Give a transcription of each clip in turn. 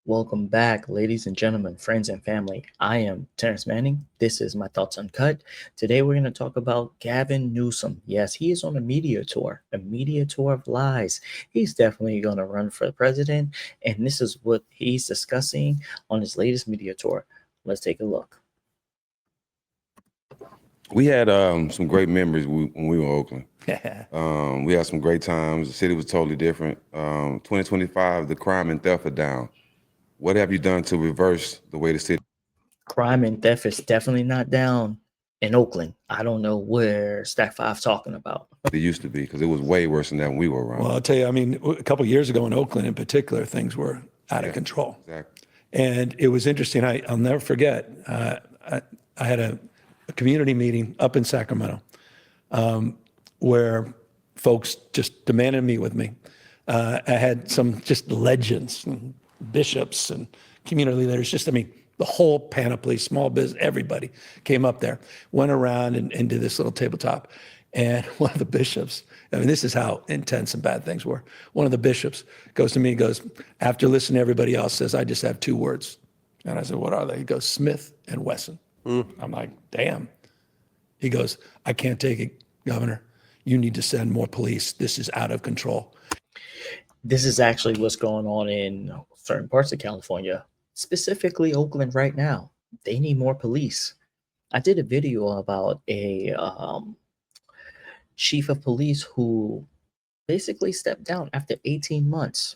Welcome back, ladies and gentlemen, friends and family. I am Terrence Manning. This is My Thoughts Uncut. Today we're going to talk about Gavin Newsom. Yes, he is on a media tour of lies. He's definitely going to run for president, and this is what he's discussing on his latest media tour. Let's take a look. We had some great memories when we were in Oakland. We had some great times. The city was totally different. 2025, the crime and theft are down. What have you done to reverse the way the city? Crime and theft is definitely not down in Oakland. I don't know where Stack 5 talking about. It used to be, because it was way worse than that when we were around. Well, I'll tell you, I mean, a couple of years ago in Oakland in particular, things were out of control. Exactly. And it was interesting. I'll never forget, I had a community meeting up in Sacramento where folks just demanded to meet with me. I had some just legends and bishops and community leaders, the whole panoply, small business, everybody came up there, went around and did this little tabletop. And one of the bishops, I mean, this is how intense and bad things were. One of the bishops goes to me and goes, after listening to everybody else, says, I just have two words. And I said, what are they? He goes, Smith and Wesson. I'm like, damn. He goes, I can't take it, Governor. You need to send more police. This is out of control. This is actually what's going on in certain parts of California, specifically Oakland right now. They need more police. I did a video about a chief of police who basically stepped down after 18 months.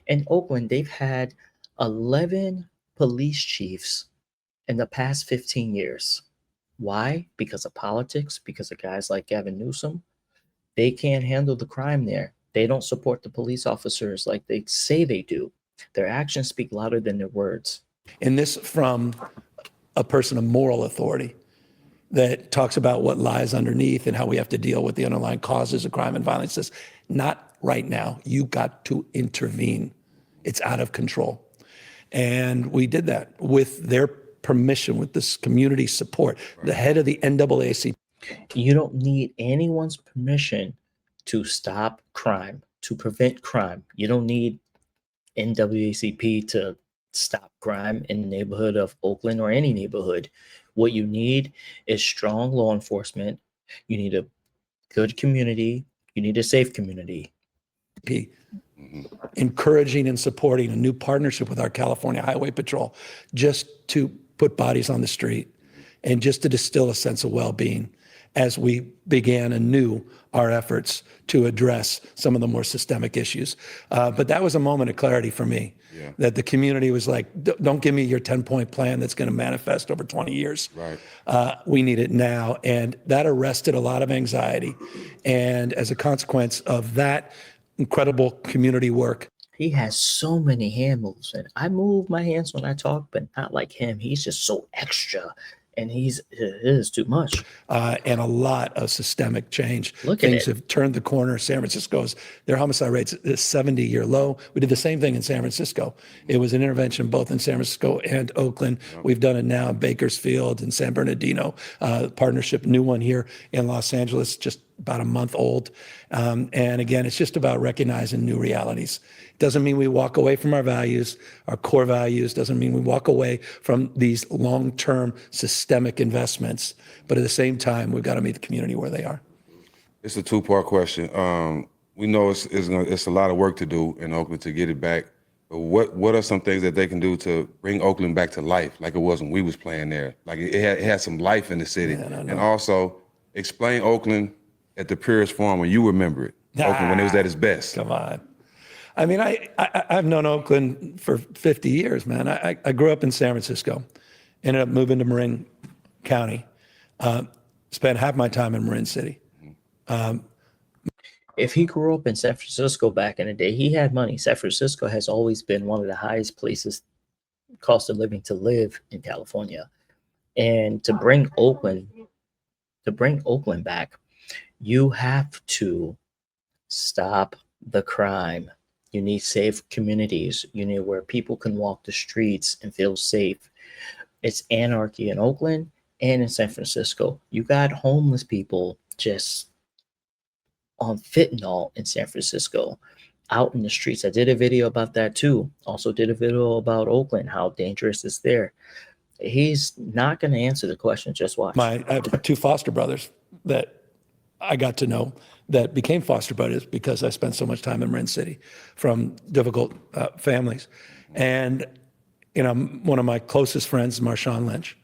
In Oakland, they've had 11 police chiefs in the past 15 years. Why? Because of politics, because of guys like Gavin Newsom. They can't handle the crime there. They don't support the police officers like they say they do. Their actions speak louder than their words. And this from a person of moral authority that talks about what lies underneath and how we have to deal with the underlying causes of crime and violence. Says, not right now. You got to intervene. It's out of control. And we did that with their permission, with this community support. Right. The head of the NAACP. You don't need anyone's permission to stop crime, to prevent crime. You don't need NAACP to stop crime in the neighborhood of Oakland or any neighborhood. What you need is strong law enforcement. You need a good community. You need a safe community. Encouraging and supporting a new partnership with our California Highway Patrol just to put bodies on the street and just to distill a sense of well-being as we began anew our efforts to address some of the more systemic issues. But that was a moment of clarity for me, that the community was like, don't give me your 10-point plan that's going to manifest over 20 years. Right. We need it now. And that arrested a lot of anxiety. And as a consequence of that incredible community work, he has so many hand moves, and I move my hands when I talk, but not like him. He's just so extra. And it is too much. And a lot of systemic change. Look at Things it. have turned the corner. San Francisco's, their homicide rate's a 70-year low. We did the same thing in San Francisco. It was an intervention both in San Francisco and Oakland. We've done it now in Bakersfield and San Bernardino. Partnership, new one here in Los Angeles, just about a month old. And again, it's just about recognizing new realities. Doesn't mean we walk away from our values, our core values. Doesn't mean we walk away from these long-term systemic investments. But at the same time, we've got to meet the community where they are. It's a two-part question. We know it's a lot of work to do in Oakland to get it back. But what are some things that they can do to bring Oakland back to life like it was when we was playing there? Like it had some life in the city. And also explain Oakland at the purest form when you remember it. Oakland when it was at its best. Come on. I mean, I've known Oakland for 50 years, man. I grew up in San Francisco, ended up moving to Marin County, spent half my time in Marin City. If he grew up in San Francisco back in the day, he had money. San Francisco has always been one of the highest places, cost of living to live in California. And to bring Oakland back, you have to stop the crime. You need safe communities. You need where people can walk the streets and feel safe. It's anarchy in Oakland and in San Francisco. You got homeless people just on fentanyl in San Francisco. out in the streets. I did a video about that too. Also did a video about Oakland, how dangerous it's there. He's not going to answer the question. Just watch. I have two foster brothers that I got to know that became foster brothers because I spent so much time in Marin City from difficult families. And, one of my closest friends, Marshawn Lynch,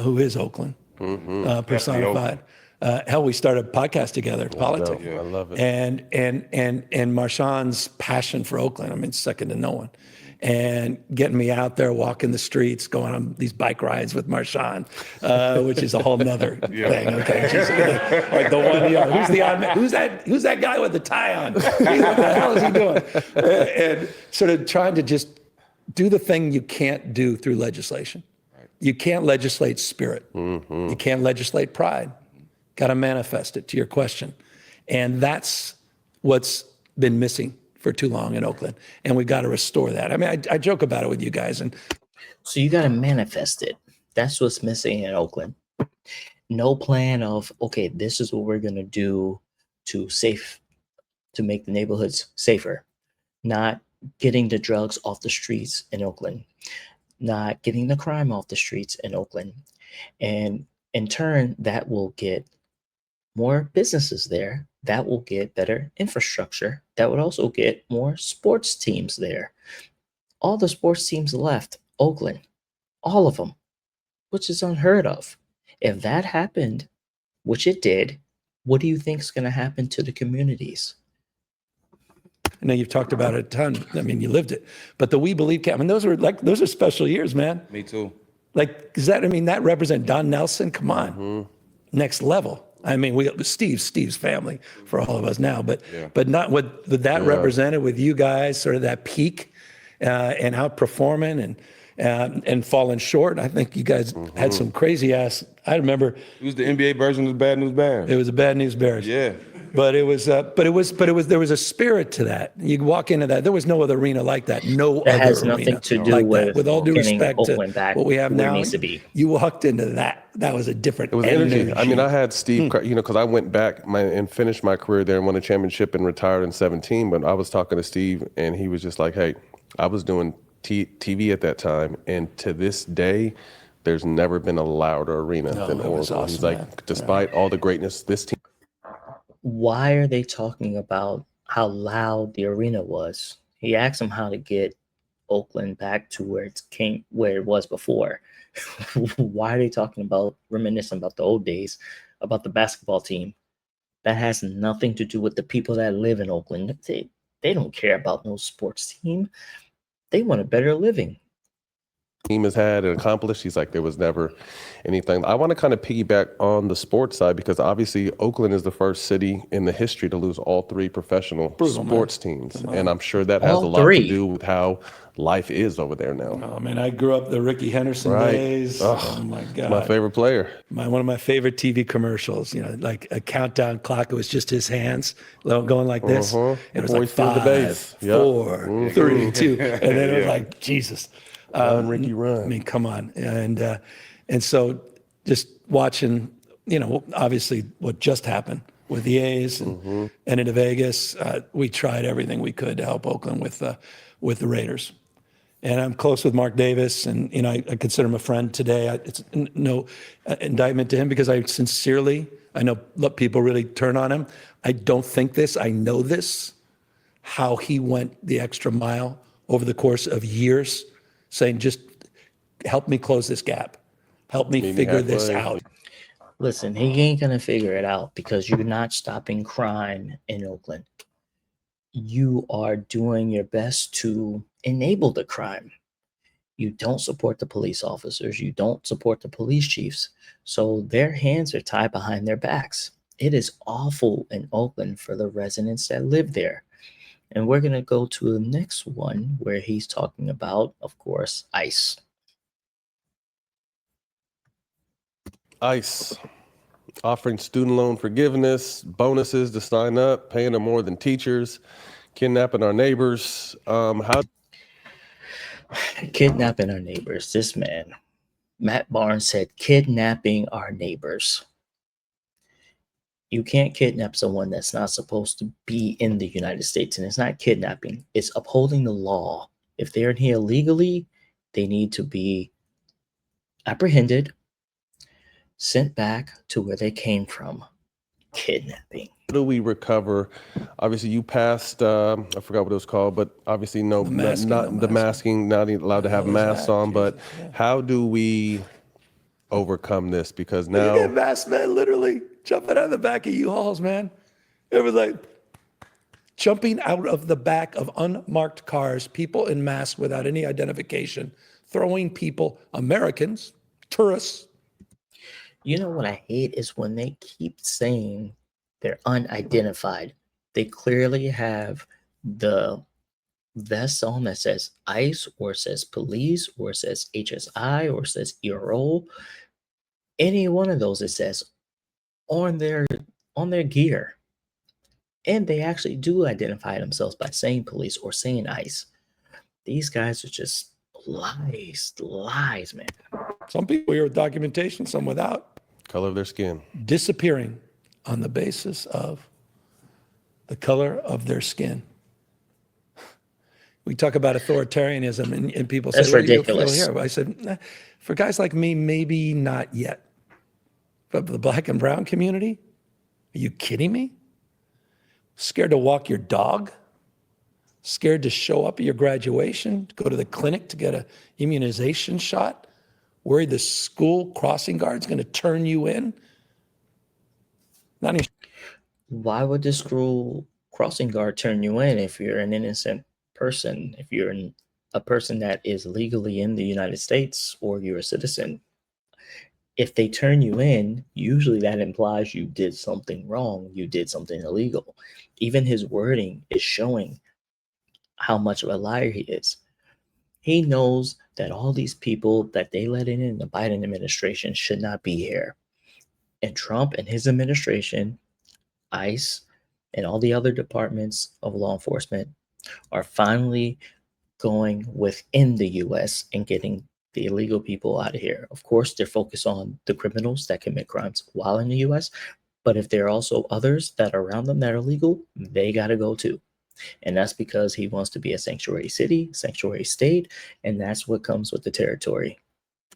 who is Oakland personified. Hell, we started a podcast together, Politics. I love it. And Marshawn's passion for Oakland, I mean, second to no one. And getting me out there, walking the streets, going on these bike rides with Marshawn, which is a whole nother thing. Okay, just, like the one, who's that guy with the tie on? What the hell is he doing? And sort of trying to just do the thing you can't do through legislation. You can't legislate spirit. You can't legislate pride. Got to manifest it, to your question. And that's what's been missing for too long in Oakland. And we got to restore that. I mean, I joke about it with you guys. And so you got to manifest it. That's what's missing in Oakland. No plan of, okay, this is what we're going to do to make the neighborhoods safer. Not getting the drugs off the streets in Oakland. Not getting the crime off the streets in Oakland. And in turn, that will get more businesses there. That will get better infrastructure. That would also get more sports teams there. All the sports teams left Oakland, all of them, which is unheard of. If that happened, which it did, what do you think is going to happen to the communities? I know you've talked about it a ton. I mean, you lived it. But the We Believe camp, I mean, those are special years, man. Me too. Like, that represent Don Nelson? Come on. Next level. I mean, Steve's family for all of us now, but not what that represented with you guys, sort of that peak and outperforming and falling short. I think you guys had some crazy ass. I remember It was the NBA version of the Bad News Bears. it was a Bad News Bears. Yeah. But there was a spirit to that. You walk into that. There was no other arena like that. No That other has arena nothing to do like with that. With all due getting respect to Oakland back what we have where it now, needs to be. you walked into that. That was a different. It was energy. I mean, I had Steve, because I went back and finished my career there and won a championship and retired in 2017. But I was talking to Steve, and he was just like, "Hey, I was doing TV at that time, and to this day, there's never been a louder arena than it was Oracle." awesome, He's like, man. despite all the greatness, this team. Why are they talking about how loud the arena was? He asked him how to get Oakland back to where it was before. Why are they talking about reminiscing about the old days, about the basketball team? That has nothing to do with the people that live in Oakland. They don't care about no sports team. They want a better living. Team has had and accomplished. He's like, there was never anything. I want to kind of piggyback on the sports side because obviously Oakland is the first city in the history to lose all three professional sports teams. And I'm sure that has All a lot three. to do with how life is over there now. Oh man, I grew up the Ricky Henderson Right. days. Ugh, Oh my God. My favorite player. One of my favorite TV commercials, like a countdown clock. It was just his hands going like this. It was Before like he threw the 5, base. Yep. 4, 3, 2. And then it was like, Jesus. Run, Ricky, run. I mean, come on. And so just watching, obviously what just happened with the A's and into Vegas, we tried everything we could to help Oakland with the Raiders. And I'm close with Mark Davis, and I consider him a friend today. It's no indictment to him because I know people really turn on him. I don't think this. I know this, how he went the extra mile over the course of years, saying, just help me close this gap. Help me figure this out. Listen, he ain't going to figure it out because you're not stopping crime in Oakland. You are doing your best to enable the crime. You don't support the police officers. You don't support the police chiefs. So their hands are tied behind their backs. It is awful in Oakland for the residents that live there. And we're going to go to the next one where he's talking about, of course, ICE. ICE offering student loan forgiveness, bonuses to sign up, paying them more than teachers, kidnapping our neighbors. Kidnapping our neighbors. This man, Matt Barnes, said kidnapping our neighbors. You can't kidnap someone that's not supposed to be in the United States. And it's not kidnapping, it's upholding the law. If they're in here illegally, they need to be apprehended, sent back to where they came from. Kidnapping. How do we recover? Obviously, you passed, I forgot what it was called, but obviously The masking, not allowed to have What the hell is masks that? on. But Jesus, yeah. how do we overcome this? Because You get now, masked men literally jumping out of the back of U-Hauls, man. It was like jumping out of the back of unmarked cars, people in masks without any identification, throwing people, Americans, tourists. You know what I hate is when they keep saying they're unidentified. They clearly have the vest on that says ICE or says police or says HSI or says ERO. Any one of those it says on their gear. And they actually do identify themselves by saying police or saying ICE. These guys are just lies, man. Some people here with documentation, some without, color of their skin. disappearing on the basis of the color of their skin. We talk about authoritarianism, and people say, That's "What do you ridiculous. feel here?" I said, "Nah, for guys like me, maybe not yet. But the black and brown community, are you kidding me? Scared to walk your dog? Scared to show up at your graduation, to go to the clinic to get an immunization shot? Worried the school crossing guard's going to turn you in? Not even Why would the school crossing guard turn you in if you're an innocent person? If you're a person that is legally in the United States or you're a citizen, if they turn you in, usually that implies you did something wrong, you did something illegal. Even his wording is showing how much of a liar he is. He knows that all these people that they let in the Biden administration should not be here. And Trump and his administration, ICE, and all the other departments of law enforcement are finally going within the US and getting the illegal people out of here. Of course, they're focused on the criminals that commit crimes while in the US, but if there are also others that are around them that are legal, they got to go too. And that's because he wants to be a sanctuary city, sanctuary state, and that's what comes with the territory.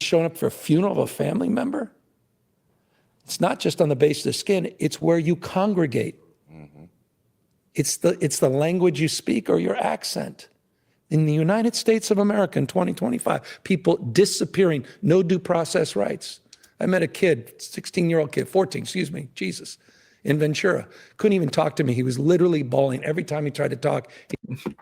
showing up for a funeral of a family member. It's not just on the basis of skin, it's where you congregate. It's the language you speak or your accent. In the United States of America in 2025, people disappearing, no due process rights. I met a kid, 16-year-old kid, 14, excuse me, Jesus, in Ventura. Couldn't even talk to me. He was literally bawling every time he tried to talk.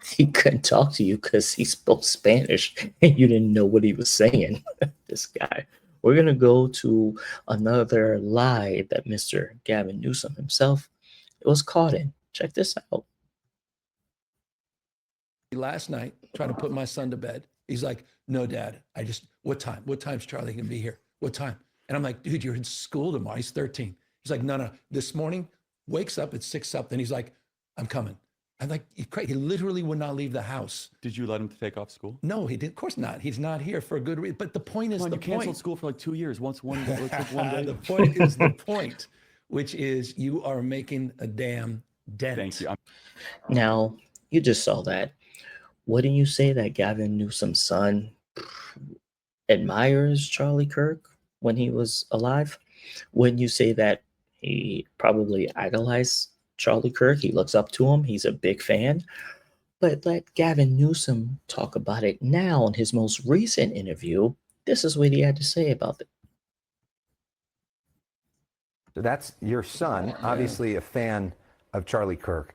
He couldn't talk to you because he spoke Spanish and you didn't know what he was saying. This guy. We're going to go to another lie that Mr. Gavin Newsom himself was caught in. Check this out. Last night, trying to put my son to bed. He's like, no, Dad, what time? What time's Charlie going to be here? What time? And I'm like, dude, you're in school tomorrow. He's 13. He's like, no. This morning, wakes up at 6 something. He's like, I'm coming. I'm like, he literally would not leave the house. Did you let him take off school? No, he did. Of course not. He's not here for a good reason. But the point is You canceled school for like 2 years. One day. The point is the point, which is you are making a damn dent. Thank you. Now, you just saw that. Wouldn't you say that Gavin Newsom's son admires Charlie Kirk when he was alive? Wouldn't you say that he probably idolized Charlie Kirk? He looks up to him. He's a big fan. But let Gavin Newsom talk about it now in his most recent interview. This is what he had to say about it. So that's your son, obviously a fan of Charlie Kirk.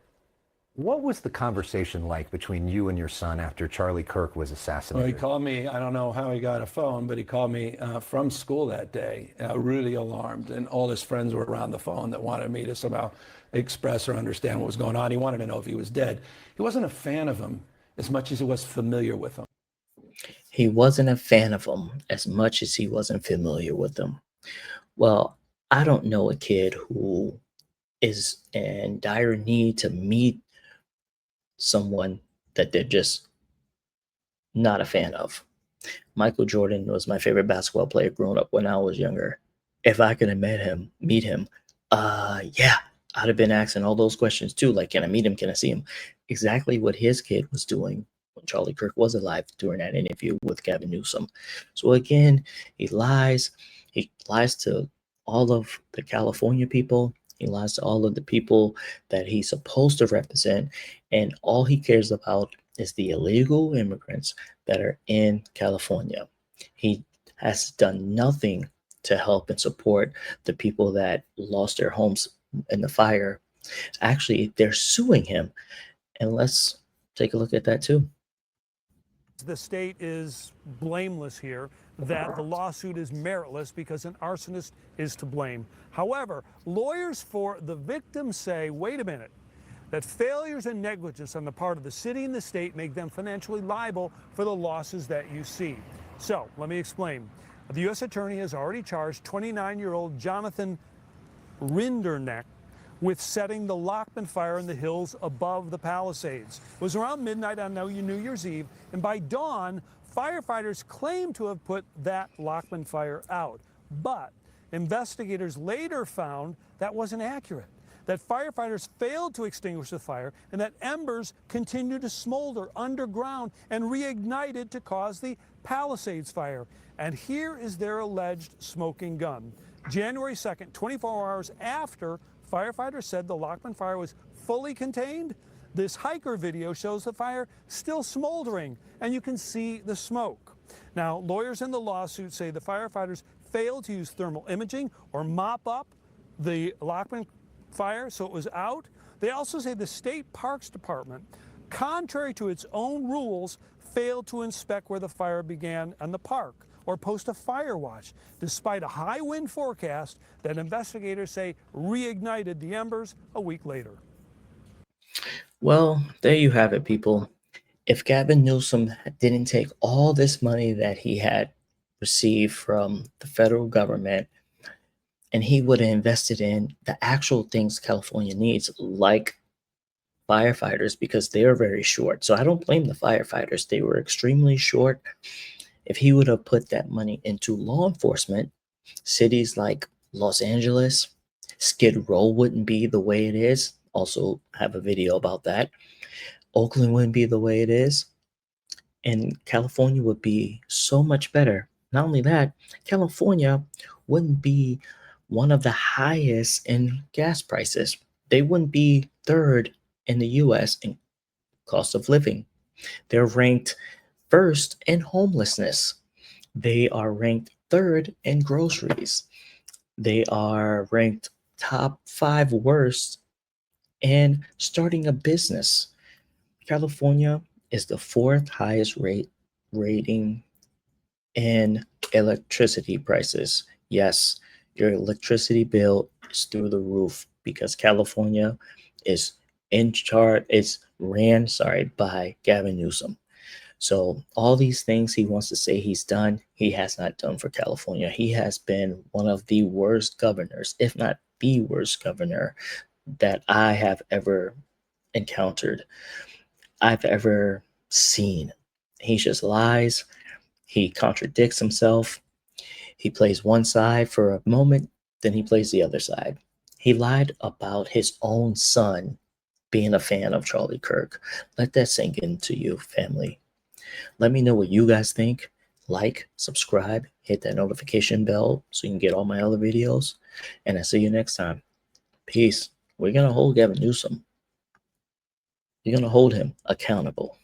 What was the conversation like between you and your son after Charlie Kirk was Well, assassinated? he called me, I don't know how he got a phone, but he called me from school that day, really alarmed. And all his friends were around the phone that wanted me to somehow express or understand what was going on. He wanted to know if he was dead. He wasn't a fan of him as much as he was familiar with him. He wasn't a fan of him as much as he wasn't familiar with him. Well, I don't know a kid who is in dire need to meet someone that they're just not a fan of. Michael Jordan was my favorite basketball player growing up when I was younger. If I could have meet him, Yeah, I'd have been asking all those questions too. Like, can I meet him? Can I see him? Exactly what his kid was doing when Charlie Kirk was alive during that interview with Gavin Newsom. So again, he lies. He lies to all of the California people. He lies to all of the people that he's supposed to represent. And all he cares about is the illegal immigrants that are in California. He has done nothing to help and support the people that lost their homes in the fire. Actually, they're suing him. And let's take a look at that too. The state is blameless here, that the lawsuit is meritless because an arsonist is to blame. However, lawyers for the victims say, wait a minute, that failures and negligence on the part of the city and the state make them financially liable for the losses that you see. So let me explain. The U.S. Attorney has already charged 29-year-old Jonathan Rinderneck with setting the Lockman fire in the hills above the Palisades. It was around midnight on New Year's Eve, and by dawn, firefighters claimed to have put that Lockman fire out. But investigators later found that wasn't accurate, that firefighters failed to extinguish the fire, and that embers continued to smolder underground and reignited to cause the Palisades fire. And here is their alleged smoking gun. January 2nd, 24 hours after firefighters said the Lockman fire was fully contained, this hiker video shows the fire still smoldering, and you can see the smoke. Now, lawyers in the lawsuit say the firefighters failed to use thermal imaging or mop up the Lockman fire so it was out. They also say the state parks department, contrary to its own rules, failed to inspect where the fire began in the park or post a fire watch, despite a high wind forecast that investigators say reignited the embers a week later. Well, there you have it, people. If Gavin Newsom didn't take all this money that he had received from the federal government and he would have invested in the actual things California needs, like firefighters, because they are very short. So I don't blame the firefighters. They were extremely short. If he would have put that money into law enforcement, cities like Los Angeles, Skid Row wouldn't be the way it is. Also have a video about that. Oakland wouldn't be the way it is. And California would be so much better. Not only that, California wouldn't be one of the highest in gas prices. They wouldn't be third in the US in cost of living. They're ranked first in homelessness. They are ranked third in groceries. They are ranked top 5 worst in starting a business. California is the 4th highest rating in electricity prices. Yes, your electricity bill is through the roof because California is ran by Gavin Newsom. So all these things he wants to say he's done, he has not done for California. He has been one of the worst governors, if not the worst governor that I have ever encountered, I've ever seen. He just lies. He contradicts himself. He plays one side for a moment, then he plays the other side. He lied about his own son being a fan of Charlie Kirk. Let that sink into you, family. Let me know what you guys think. Like, subscribe, hit that notification bell so you can get all my other videos. And I'll see you next time. Peace. We're going to hold Gavin Newsom. You're going to hold him accountable.